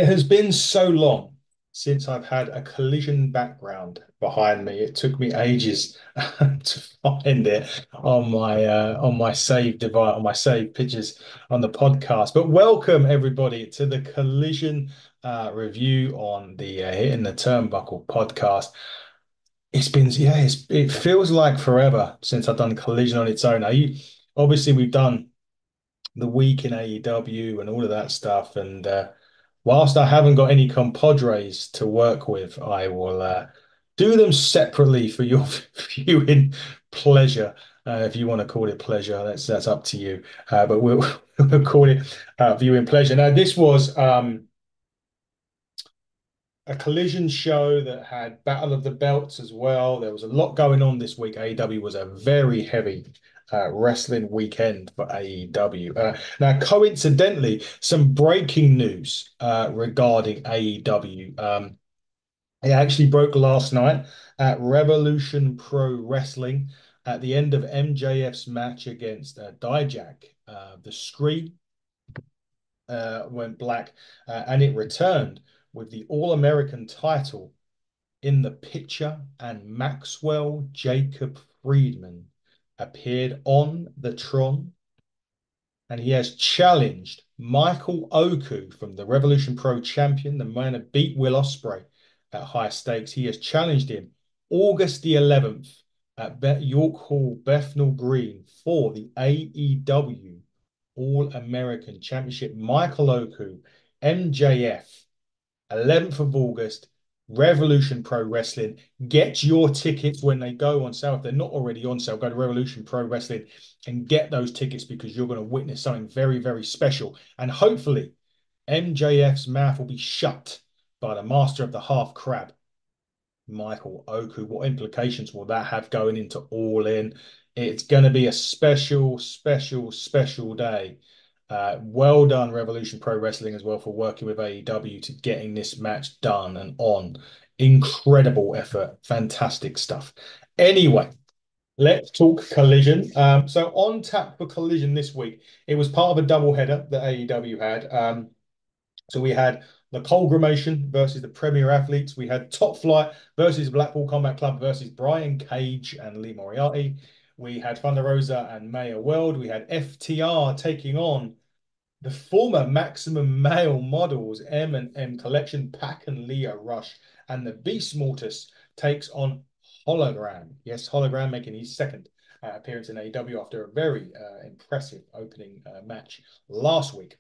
It has been so long since I've had a collision background behind me. It took me ages to find it on my saved device, on my saved pictures on the podcast. But welcome everybody to the collision review on the Hitting the Turnbuckle podcast. It's been it feels like forever since I've done collision on its own. Obviously we've done the week in AEW and all of that stuff. And whilst I haven't got any compadres to work with, I will do them separately for your viewing pleasure. If you want to call it pleasure, that's up to you. But we'll call it viewing pleasure. Now, this was a collision show that had Battle of the Belts as well. There was a lot going on this week. AEW was a very heavy wrestling weekend for AEW. Now, coincidentally, some breaking news regarding AEW. It actually broke last night at Revolution Pro Wrestling at the end of MJF's match against Dijak. The screen went black and it returned with the All-American title in the picture, and Maxwell Jacob Friedman appeared on the Tron, and he has challenged Michael Oku from the Revolution Pro champion, the man who beat Will Ospreay at high stakes. He has challenged him August the 11th at York Hall, Bethnal Green for the AEW All-American Championship. Michael Oku, MJF, 11th of August, Revolution Pro Wrestling. Get your tickets when they go on sale. If they're not already on sale, go to Revolution Pro Wrestling and get those tickets because you're going to witness something very, very special. And hopefully, MJF's mouth will be shut by the master of the half crab, Michael Oku. What implications will that have going into All In? It's going to be a special, special, special day. Well done, Revolution Pro Wrestling, as well, for working with AEW to getting this match done and on. Incredible effort. Fantastic stuff. Anyway, let's talk Collision. So on tap for Collision this week, it was part of a double header that AEW had. So we had the Conglomeration versus the Premier Athletes. We had Top Flight versus Blackpool Combat Club versus Brian Cage and Lee Moriarty. We had Thunder Rosa and Maya World. We had FTR taking on the former Maximum Male models, MxM Collection, Pack and Lio Rush. And the Beast Mortis takes on Hologram. Yes, Hologram making his second appearance in AEW after a very impressive opening match last week.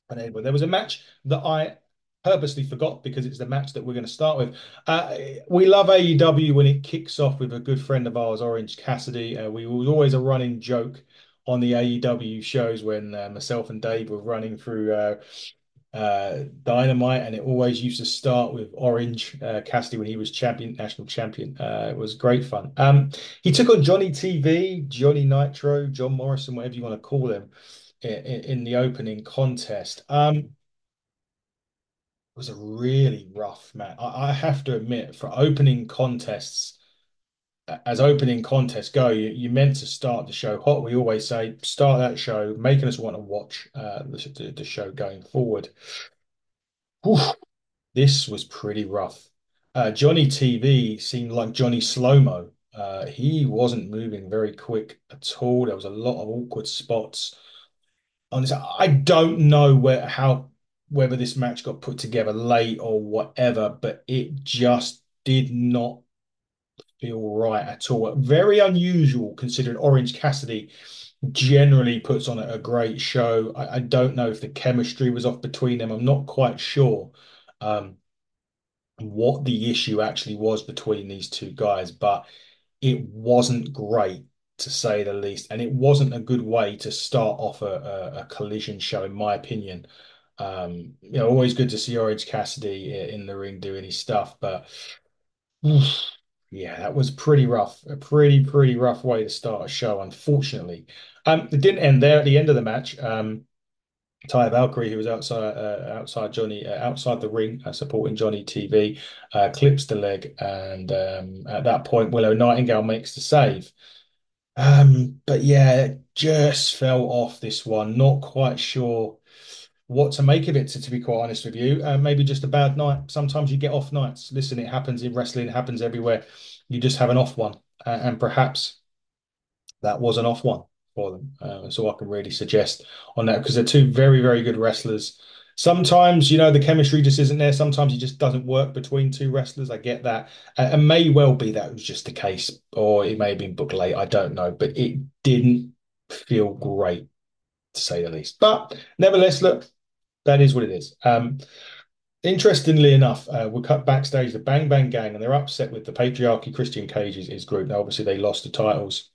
And there was a match that I purposely forgot because it's the match that we're going to start with. We love AEW when it kicks off with a good friend of ours, Orange Cassidy. We was always a running joke on the AEW shows when myself and Dave were running through Dynamite, and it always used to start with Orange Cassidy when he was champion, national champion. It was great fun. He took on Johnny TV, Johnny Nitro, John Morrison, whatever you want to call him, in the opening contest. It was a really rough match. I have to admit, for opening contests, as opening contests go, you're meant to start the show hot. We always say start that show, making us want to watch the show going forward. Whew, this was pretty rough. Johnny TV seemed like Johnny Slow-Mo. He wasn't moving very quick at all. There was a lot of awkward spots. Honestly, I don't know whether this match got put together late or whatever, but it just did not feel right at all. Very unusual considering Orange Cassidy generally puts on a great show. I don't know if the chemistry was off between them. I'm not quite sure um, what the issue actually was between these two guys, but it wasn't great to say the least, and it wasn't a good way to start off a collision show, in my opinion. Always good to see Orange Cassidy in the ring doing his stuff, but yeah, that was pretty rough. A pretty rough way to start a show, unfortunately. It didn't end there. At the end of the match, Taya Valkyrie, who was outside the ring, supporting Johnny TV, clips the leg, and at that point, Willow Nightingale makes the save. But yeah, it just fell off this one. Not quite sure what to make of it, to be quite honest with you. Maybe just a bad night. Sometimes you get off nights. Listen, it happens in wrestling, it happens everywhere. You just have an off one. And perhaps that was an off one for them. So I can really suggest on that because they're two very, very good wrestlers. Sometimes, the chemistry just isn't there. Sometimes it just doesn't work between two wrestlers. I get that. And may well be that was just the case, or it may have been booked late. I don't know. But it didn't feel great, to say the least. But nevertheless, look, that is what it is. Interestingly enough, we cut backstage the Bang Bang Gang, and they're upset with the Patriarchy Christian Cage's group. Now, obviously, they lost the titles.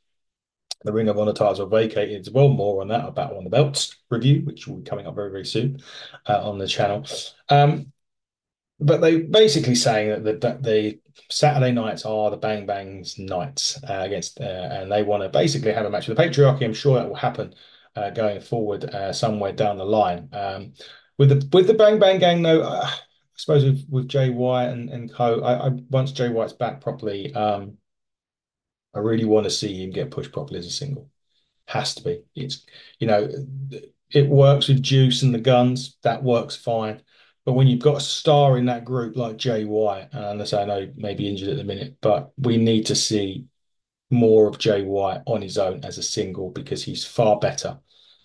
The Ring of Honor titles were vacated as well. More on that, about on the belts review, which will be coming up very, very soon on the channel. But they basically saying that the Saturday nights are the Bang Bangs nights and they want to basically have a match with the Patriarchy. I'm sure that will happen going forward somewhere down the line. With the Bang Bang Gang, though, I suppose with Jay White and co, once Jay White's back properly, I really want to see him get pushed properly as a single. Has to be. You know, it works with Juice and the Guns. That works fine. But when you've got a star in that group like Jay White, and unless I know maybe injured at the minute, but we need to see more of Jay White on his own as a single because he's far better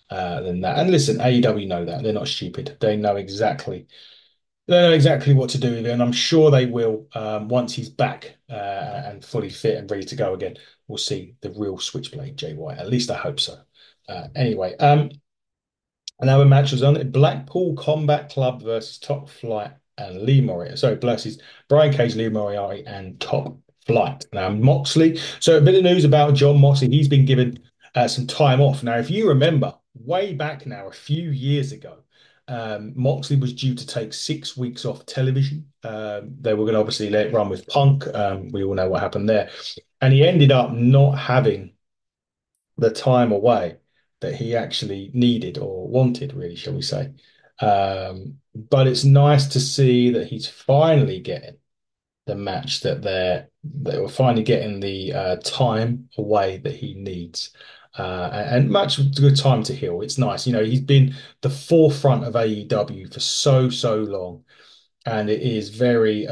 than that. And listen, AEW know that. They're not stupid. They know exactly what to do with it, and I'm sure they will once he's back and fully fit and ready to go again. We'll see the real Switchblade Jay White. At least I hope so. Anyway, another match was on Blackpool Combat Club versus Top Flight and Lee Moriarty. Sorry, versus Brian Cage, Lee Moriarty, and Top Flight. Now, Moxley. So, a bit of news about John Moxley. He's been given some time off. Now, if you remember, way back now, a few years ago, Moxley was due to take 6 weeks off television. They were going to obviously let it run with Punk. We all know what happened there. And he ended up not having the time away that he actually needed or wanted, really, shall we say. But it's nice to see that he's finally getting the match that we're finally getting the time away that he needs. And much good time to heal. It's nice. He's been the forefront of AEW for so, so long. And it is very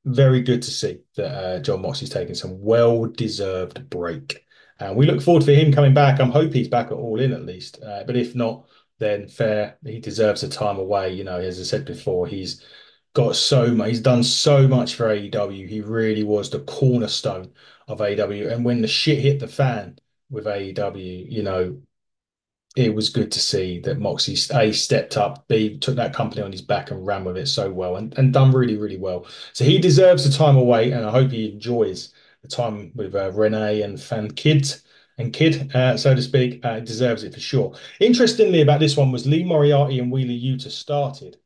very good to see that John Moxley's taking some well-deserved break. And we look forward to him coming back. I'm hoping he's back at All In at least. But if not, then fair. He deserves the time away. As I said before, he's got so much. He's done so much for AEW. He really was the cornerstone of AEW. And when the shit hit the fan with AEW, it was good to see that Moxie A stepped up, B took that company on his back and ran with it so well and done really, really well. So he deserves the time away, and I hope he enjoys the time with Renee and Kid, so to speak. Deserves it for sure. Interestingly, about this one was Lee Moriarty and Wheeler Yuta started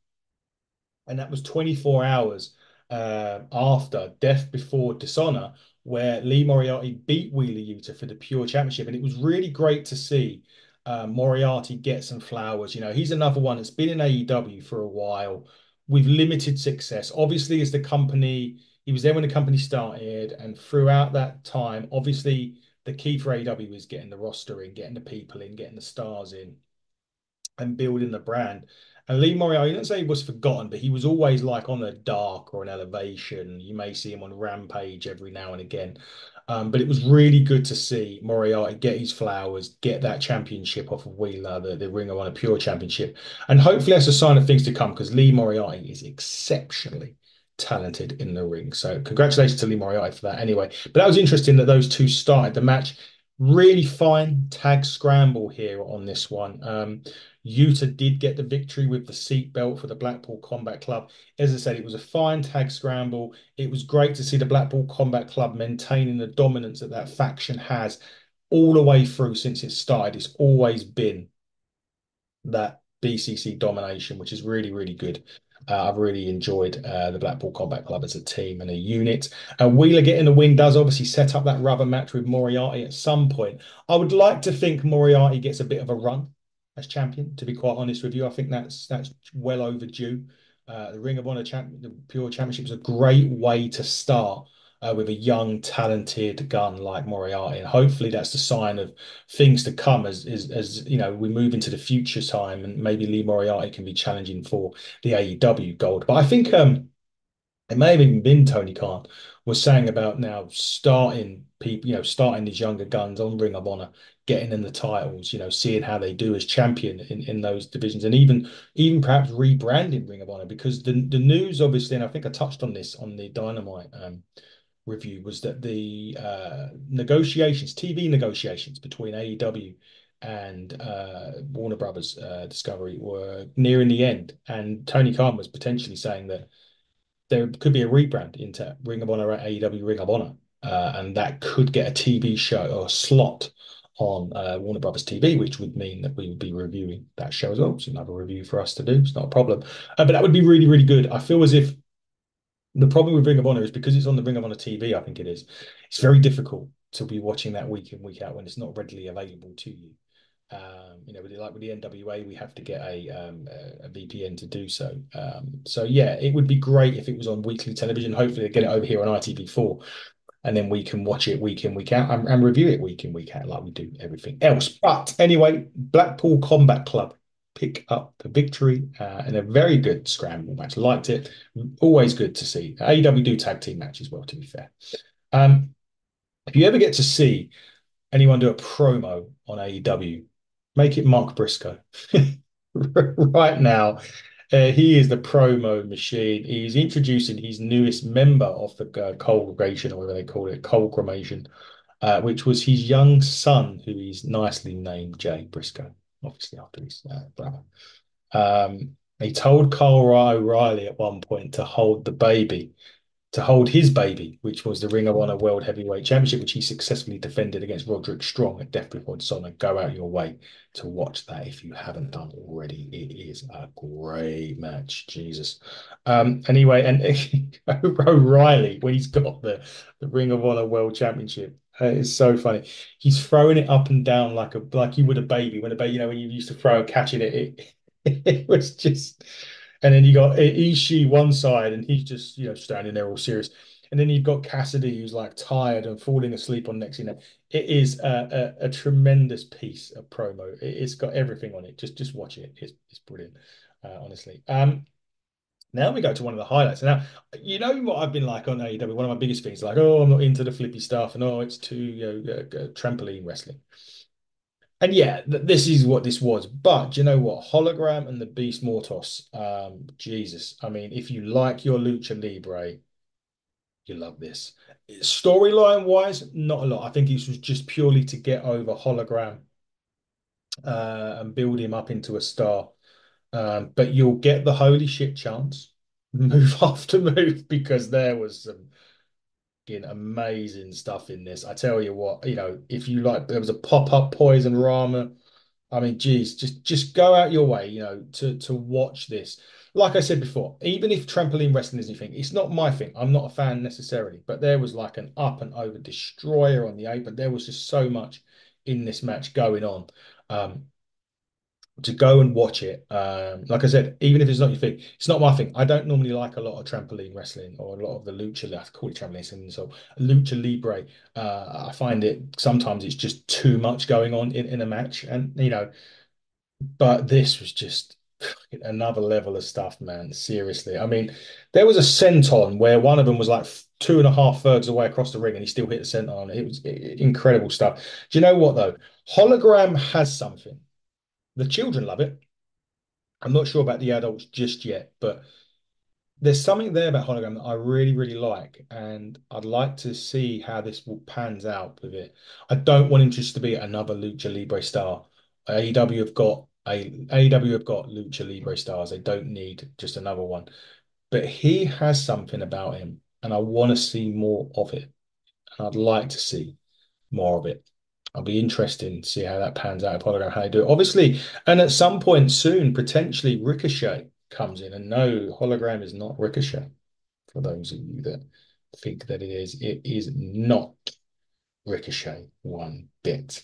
and that was 24 hours after Death Before Dishonor, where Lee Moriarty beat Wheeler Yuta for the Pure Championship, and it was really great to see Moriarty get some flowers. He's another one that's been in AEW for a while with limited success. Obviously, as the company, he was there when the company started, and throughout that time, obviously, the key for AEW is getting the roster in, getting the people in, getting the stars in and building the brand. And Lee Moriarty, I didn't say he was forgotten, but he was always like on a dark or an elevation. You may see him on Rampage every now and again. But it was really good to see Moriarty get his flowers, get that championship off of Wheeler, the Ring of Honor Pure Championship. And hopefully that's a sign of things to come because Lee Moriarty is exceptionally talented in the ring. So congratulations to Lee Moriarty for that anyway. But that was interesting that those two started the match. Really fine tag scramble here on this one. Yuta did get the victory with the seat belt for the Blackpool Combat Club. As I said, it was a fine tag scramble. It was great to see the Blackpool Combat Club maintaining the dominance that faction has all the way through since it started. It's always been that BCC domination, which is really, really good. I've really enjoyed the Blackpool Combat Club as a team and a unit. Wheeler getting the win does obviously set up that rubber match with Moriarty at some point. I would like to think Moriarty gets a bit of a run as champion, to be quite honest with you. I think that's well overdue. The Ring of Honor champ, the Pure Championship is a great way to start with a young, talented gun like Moriarty. And hopefully that's the sign of things to come as you know we move into the future time, and maybe Lee Moriarty can be challenging for the AEW gold. But I think it may have even been Tony Khan was saying about now starting people, starting these younger guns on Ring of Honor, getting in the titles, seeing how they do as champion in those divisions, and even perhaps rebranding Ring of Honor, because the news obviously, and I think I touched on this on the Dynamite review, was that the negotiations, TV negotiations between AEW and Warner Brothers Discovery were nearing the end, and Tony Khan was potentially saying that there could be a rebrand into Ring of Honor at AEW Ring of Honor, and that could get a TV show or a slot on Warner Brothers TV, which would mean that we would be reviewing that show as well. It's another review for us to do. It's not a problem, but that would be really, really good. I feel as if the problem with Ring of Honor is because it's on the Ring of Honor TV. I think it is. It's very difficult to be watching that week in, week out when it's not readily available to you. With the NWA, we have to get a VPN to do so. So yeah, it would be great if it was on weekly television. Hopefully, they get it over here on ITV4, and then we can watch it week in, week out, and review it week in, week out, like we do everything else. But anyway, Blackpool Combat Club pick up the victory in a very good scramble match. Liked it. Always good to see. AEW do tag team matches well, to be fair. Um, if you ever get to see anyone do a promo on AEW, make it Mark Briscoe. Right now, he is the promo machine. He's introducing his newest member of the Congregation, or whatever they call it, Conglomeration, which was his young son, who is nicely named Jay Briscoe, obviously after his brother. He told Carl O'Reilly at one point to hold his baby, which was the Ring of Honor World Heavyweight Championship, which he successfully defended against Roderick Strong at Death Before Dishonor. Go out your way to watch that if you haven't done already. It is a great match, Jesus. Anyway, and O'Reilly, when he's got the Ring of Honor World Championship, it's so funny. He's throwing it up and down like you would a baby when a baby, when you used to throw catching it. It was just. And then you got Ishii one side, and he's just standing there all serious. And then you've got Cassidy, who's like tired and falling asleep on next. It is a tremendous piece of promo. It's got everything on it. Just watch it. It's brilliant, honestly. Now we go to one of the highlights. Now, you know what I've been like on AEW. One of my biggest things, like, oh, I'm not into the flippy stuff, and oh, it's too trampoline wrestling. And yeah, this is what this was. But do you know what? Hologram and the Beast Mortos. Jesus. I mean, if you like your Lucha Libre, you love this. Storyline wise, not a lot. I think this was just purely to get over Hologram and build him up into a star. But you'll get the holy shit chance move after move, because there was some amazing stuff in this. I tell you what, if you like, there was a pop-up Poison Rama. I mean, geez, just go out your way, to watch this. Like I said before, even if trampoline wrestling is your thing, it's not my thing. I'm not a fan necessarily, but there was like an up and over destroyer on the apron. There was just so much in this match going on. To go and watch it. Like I said, even if it's not your thing, it's not my thing. I don't normally like a lot of trampoline wrestling or a lot of the lucha. I call it trampoline wrestling, so lucha libre. I find it sometimes it's just too much going on in a match, and but this was just another level of stuff, man. Seriously, I mean, there was a senton where one of them was like 2.5 thirds away across the ring, and he still hit the senton. It was incredible stuff. Do you know what though? Hologram has something. The children love it. I'm not sure about the adults just yet, but there's something there about Hologram that I really, really like, and I'd like to see how this will pans out with it. I don't want him just to be another Lucha Libre star. AEW have got Lucha Libre stars. They don't need just another one. But he has something about him, and I want to see more of it. And I'd like to see more of it. I'll be interested to see how that pans out. Hologram, how they do it. Obviously, and at some point soon, potentially Ricochet comes in. And no, Hologram is not Ricochet. For those of you that think that it is not Ricochet one bit.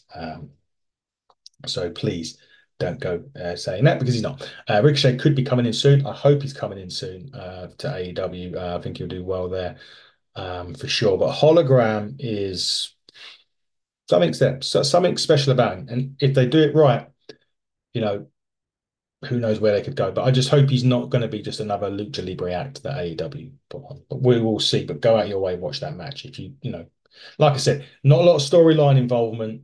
So please don't go saying that, because he's not. Ricochet could be coming in soon. I hope he's coming in soon to AEW. I think he'll do well there. for sure. But Hologram is something special about him, and if they do it right, you know, who knows where they could go. But I just hope he's not going to be just another lucha libre act that AEW put on. But we will see. But go out your way, watch that match if you, like I said, not a lot of storyline involvement,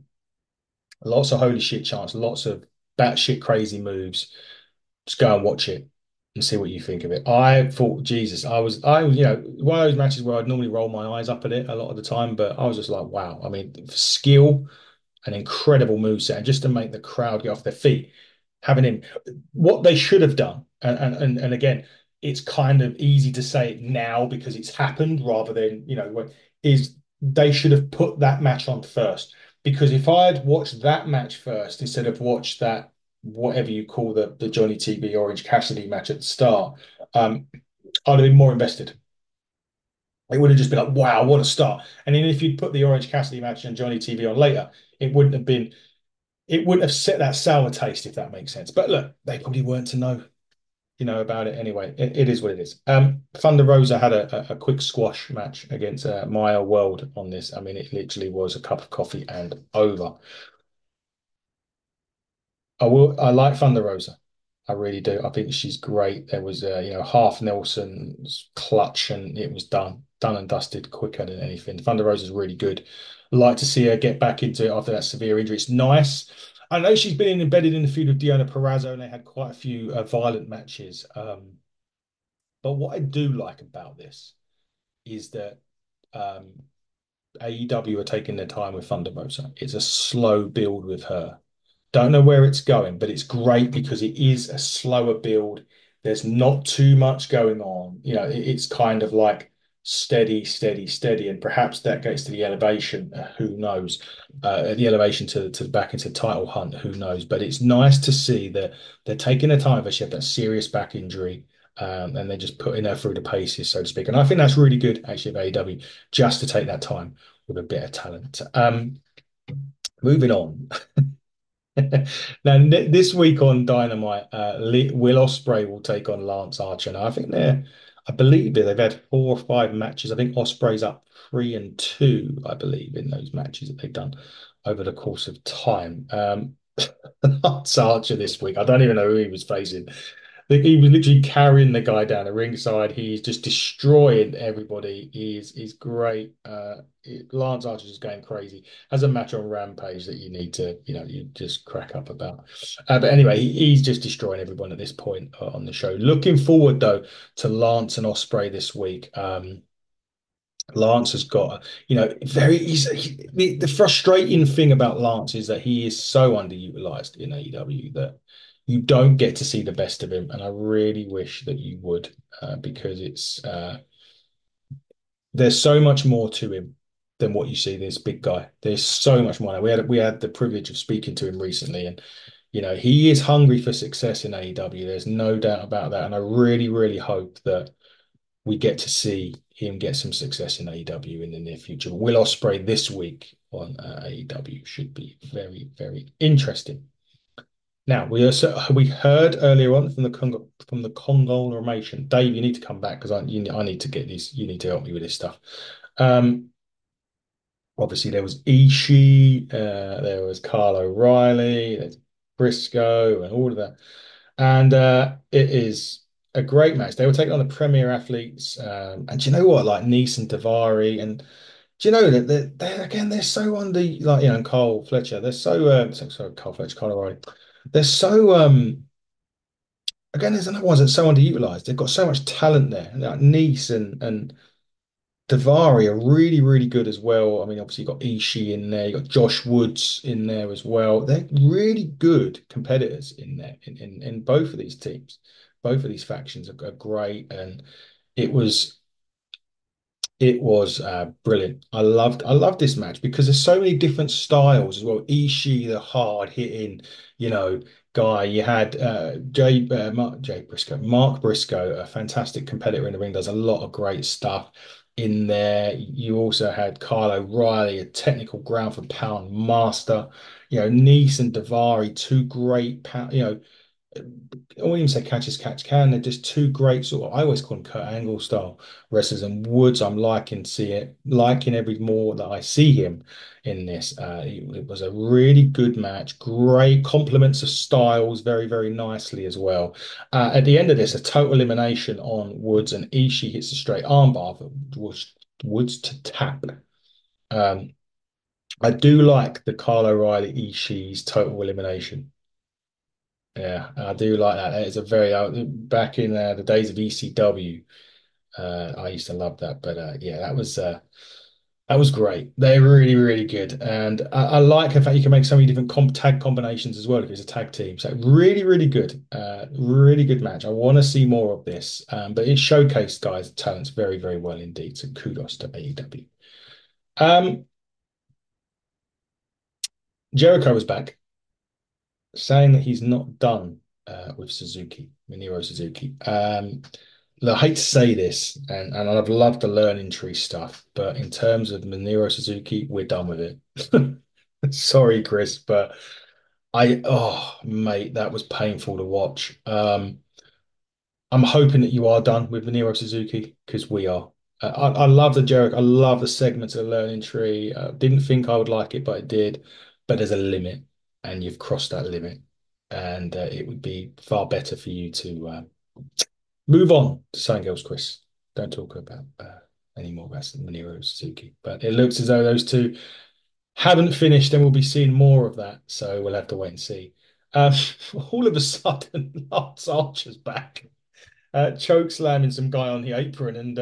lots of holy shit chants, lots of batshit crazy moves. Just go and watch it and see what you think of it. I thought, Jesus, one of those matches where I'd normally roll my eyes up at it a lot of the time, but I was just like, wow. I mean, skill, an incredible moveset, and just to make the crowd get off their feet, having him, what they should have done, and again, it's kind of easy to say it now because it's happened rather than, is they should have put that match on first. Because if I had watched that match first instead of watched that whatever you call the Johnny TB Orange Cassidy match at the start, I'd have been more invested. It would have just been like, wow, what a start. And then if you'd put the Orange Cassidy match and Johnny TV on later, it wouldn't have been, it wouldn't have set that sour taste, if that makes sense. But look, they probably weren't to know, about it anyway. It is what it is. Thunder Rosa had a quick squash match against Maya World on this. I mean, it literally was a cup of coffee and over. I like Thunder Rosa. I really do. I think she's great. There was half Nelson's clutch and it was done and dusted quicker than anything. Thunder Rosa's really good. I'd like to see her get back into it after that severe injury. It's nice. I know she's been embedded in the feud with Deonna Purrazzo and they had quite a few violent matches. But what I do like about this is that um, AEW are taking their time with Thunder Rosa. It's a slow build with her. Don't know where it's going, but it's great because it is a slower build. There's not too much going on. It's kind of like steady, steady, steady, and perhaps that gets to the elevation. Who knows? The elevation to back into title hunt. Who knows? But it's nice to see that they're taking their time. But she had that serious back injury, and they're just putting her through the paces, so to speak. And I think that's really good, actually, of AEW, just to take that time with a bit of talent. Moving on. Now, this week on Dynamite, Will Ospreay will take on Lance Archer. Now, I believe they've had 4 or 5 matches. I think Ospreay's up 3-2, I believe, in those matches that they've done over the course of time. Lance Archer this week, I don't even know who he was facing. He was literally carrying the guy down the ringside. He's just destroying everybody. He's great. Lance Archer's just going crazy. Has a match on Rampage that you need to, you just crack up about. But anyway, he's just destroying everyone at this point on the show. Looking forward though to Lance and Ospreay this week. Lance has got, the frustrating thing about Lance is that he is so underutilized in AEW that you don't get to see the best of him. And I really wish that you would, because there's so much more to him than what you see. This big guy. There's so much more. We had the privilege of speaking to him recently, and he is hungry for success in AEW. There's no doubt about that. And I really, really hope that we get to see him get some success in AEW in the near future. Will Ospreay this week on AEW should be very, very interesting. Now we heard earlier on from the conglomeration. Dave, you need to come back because I need to get these. You need to help me with this stuff. Um, Obviously there was Ishii, there was Kyle O'Reilly, there's Briscoe, and all of that. And it is a great match. They were taking on the premier athletes. And do you know what? Like Nice and Davari. And do you know that they're so under, like, and Cole Fletcher. They're sorry, Cole Fletcher, Kyle O'Reilly. They're so, again, there's another ones that's so underutilized. They've got so much talent there. Like Nice and Davari are really, really good as well. I mean, obviously, you've got Ishii in there, you've got Josh Woods in there as well. They're really good competitors in there in both of these teams. Both of these factions are great. And it was brilliant. I loved this match because there's so many different styles as well. Ishii, the hard hitting, you know, guy. You had Jay Briscoe, Mark Briscoe, a fantastic competitor in the ring, does a lot of great stuff in there. You also had Kyle O'Reilly, a technical ground for pound master. Nice and Davari, two great pound, I wouldn't even say catch as catch can. They're just two great sort of, I always call them Kurt Angle style wrestlers. And Woods, I'm liking every more that I see him in this. It was a really good match. Great complements of styles, very, very nicely as well. At the end of this, a total elimination on Woods, and Ishii hits a straight armbar for Woods to tap. Um, I do like the Kyle O'Reilly Ishii's total elimination. Yeah, I do like that. It's a very back in the days of ECW. I used to love that, but yeah, that was great. They're really, really good, and I like the fact you can make so many different tag combinations as well if it's a tag team. So really, really good match. I want to see more of this, but it showcased guys' talents very, very well indeed. So kudos to AEW. Um, Jericho was back, saying that he's not done with Suzuki, Minoru Suzuki. I hate to say this, and I've loved the learning tree stuff, but in terms of Minoru Suzuki, we're done with it. Sorry, Chris, but oh, mate, that was painful to watch. I'm hoping that you are done with Minoru Suzuki because we are. I love the Jericho. I love the segments of the learning tree. Didn't think I would like it, but I did. But there's a limit, and you've crossed that limit, and it would be far better for you to move on to something else, Chris. Don't talk about any more wrestling Minoru Suzuki. But it looks as though those two haven't finished, and we'll be seeing more of that. So we'll have to wait and see. Um, all of a sudden, Lance Archer's back, choke slamming some guy on the apron, and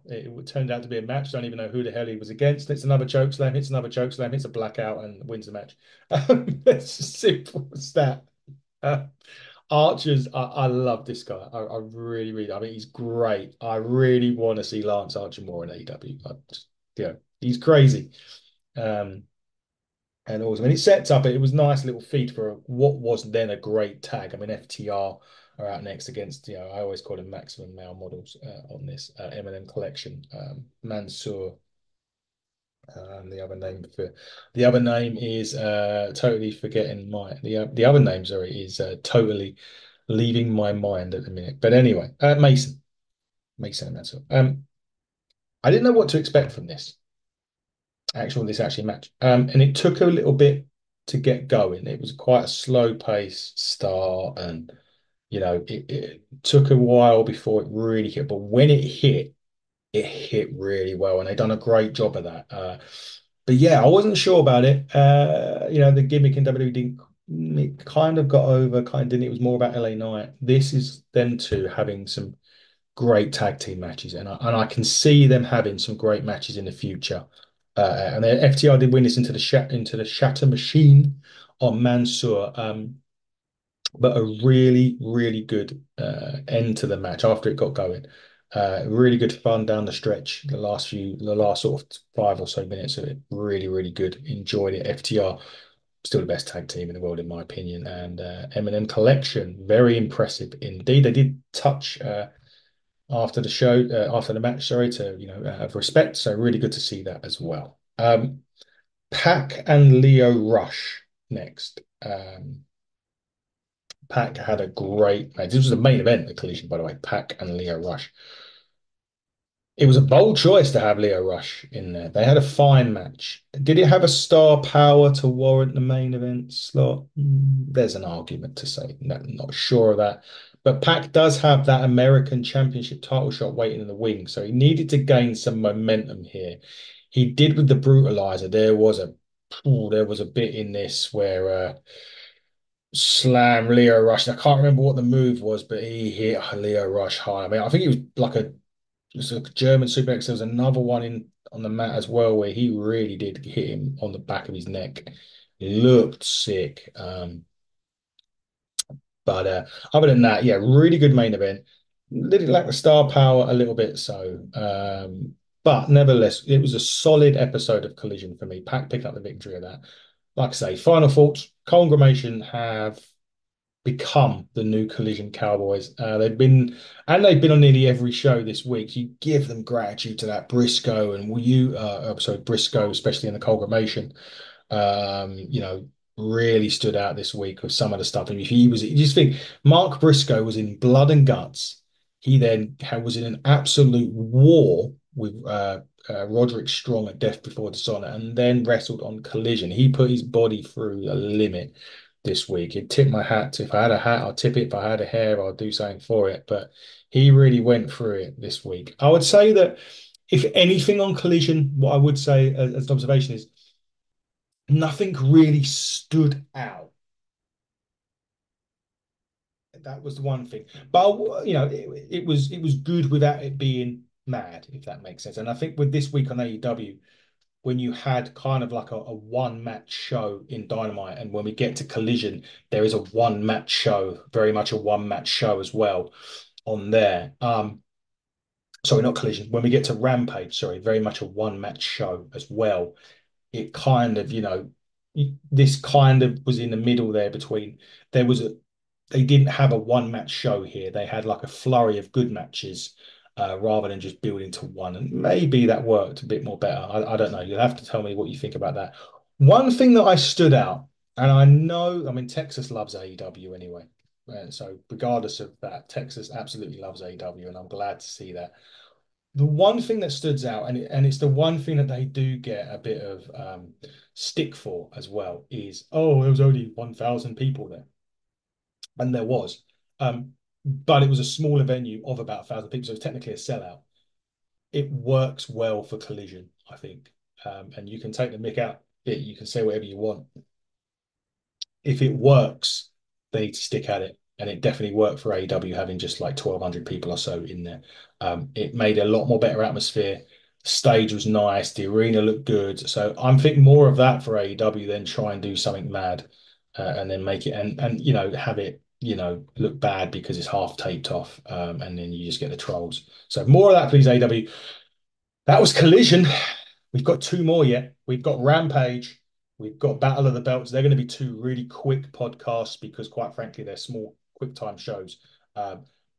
it turned out to be a match. Don't even know who the hell he was against. It's another choke slam. Hits another choke slam. Hits a blackout and wins the match. It's as simple as that. Uh, I love this guy. I really, really, I mean, he's great. I really want to see Lance Archer more in AEW. Yeah, he's crazy. Um, and also, and it sets up, it was a nice little feat for what was then a great tag. I mean, FTR are out next against, I always call them maximum male models on this MxM Collection. Mansoor, the other name is totally forgetting the other name, sorry, is totally leaving my mind at the minute. But anyway, Mason and Mansoor. I didn't know what to expect from this actually match. And it took a little bit to get going. It was quite a slow pace start, and it took a while before it really hit. But when it hit really well, and they've done a great job of that. But yeah, I wasn't sure about it. The gimmick in WWE didn't. It kind of got over, kind of didn't. It was more about LA Knight. This is them two having some great tag team matches, and I can see them having some great matches in the future. And the FTR did win this into the Shatter Machine on Mansoor, but a really really good end to the match after it got going. Really good fun down the stretch. The last sort of 5 or so minutes of it, really really good. Enjoyed it. FTR still the best tag team in the world in my opinion, and MxM Collection very impressive indeed. They did touch. After the show, after the match, sorry, to have respect. So really good to see that as well. Pac and Lio Rush next. Pac had a great match. This was the main event, the collision, by the way. Pac and Lio Rush. It was a bold choice to have Lio Rush in there. They had a fine match. Did it have a star power to warrant the main event slot? There's an argument to say. No, not sure of that. But Pac does have that American Championship title shot waiting in the wing, so he needed to gain some momentum here. He did with the brutalizer. There was a bit in this where slam Lio Rush. I can't remember what the move was, but he hit Lio Rush hard. I mean, I think it was like just a German suplex. There was another one in on the mat as well where he really did hit him on the back of his neck. It looked sick. But other than that, yeah, really good main event. Did it lack the star power a little bit, so but nevertheless, it was a solid episode of Collision for me. Pac picked up the victory of that. Like I say, final thoughts. Conglomeration have become the new Collision Cowboys. They've been on nearly every show this week. You give them gratitude to that Briscoe and Briscoe, especially in the Conglomeration. You know, really stood out this week with some of the stuff. And he was, you just think Mark Briscoe was in blood and guts. He then was in an absolute war with Roderick Strong at Death Before Dishonor and then wrestled on Collision. He put his body through the limit this week. He'd tip my hat. If I had a hat, I'll tip it. If I had a hair, I'll do something for it. But he really went through it this week. I would say that if anything on Collision, what I would say as an observation is nothing really stood out. That was the one thing. But it was good without it being mad, if that makes sense. And I think with this week on AEW, when you had kind of like a one match show in Dynamite, and when we get to Collision, there is a one match show, very much a one match show as well on there. Sorry, not Collision. When we get to Rampage, sorry, very much a one match show as well. It kind of, this kind of was in the middle there between there was a they didn't have a one match show here. They had like a flurry of good matches rather than just building to one. And maybe that worked a bit more better. I don't know. You'll have to tell me what you think about that. One thing that I stood out, and I know, I mean, Texas loves AEW anyway. So regardless of that, Texas absolutely loves AEW, and I'm glad to see that. The one thing that stands out, and it's the one thing that they do get a bit of stick for as well, is there was only 1,000 people there, and there was, but it was a smaller venue of about 1,000 people, so it's technically a sellout. It works well for Collision, I think, and you can take the mick out it. You can say whatever you want. If it works, they need to stick at it. And it definitely worked for AEW having just like 1,200 people or so in there. It made a lot more better atmosphere. Stage was nice. The arena looked good. So I'm thinking more of that for AEW than try and do something mad and then make it and have it look bad because it's half taped off and then you just get the trolls. So more of that, please, AEW. That was Collision. We've got two more yet. We've got Rampage. We've got Battle of the Belts. They're going to be two really quick podcasts because, quite frankly, they're small, quick time shows.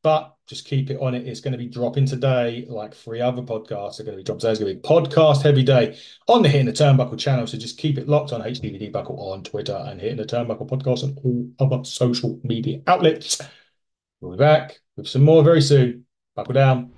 But just keep it on it. It's going to be dropping today, like three other podcasts are going to be dropped. So it's going to be podcast heavy day on the Hitting the Turnbuckle channel. So just keep it locked on HDVD Buckle on Twitter and Hitting the Turnbuckle podcast on all other social media outlets. We'll be back with some more very soon. Buckle down.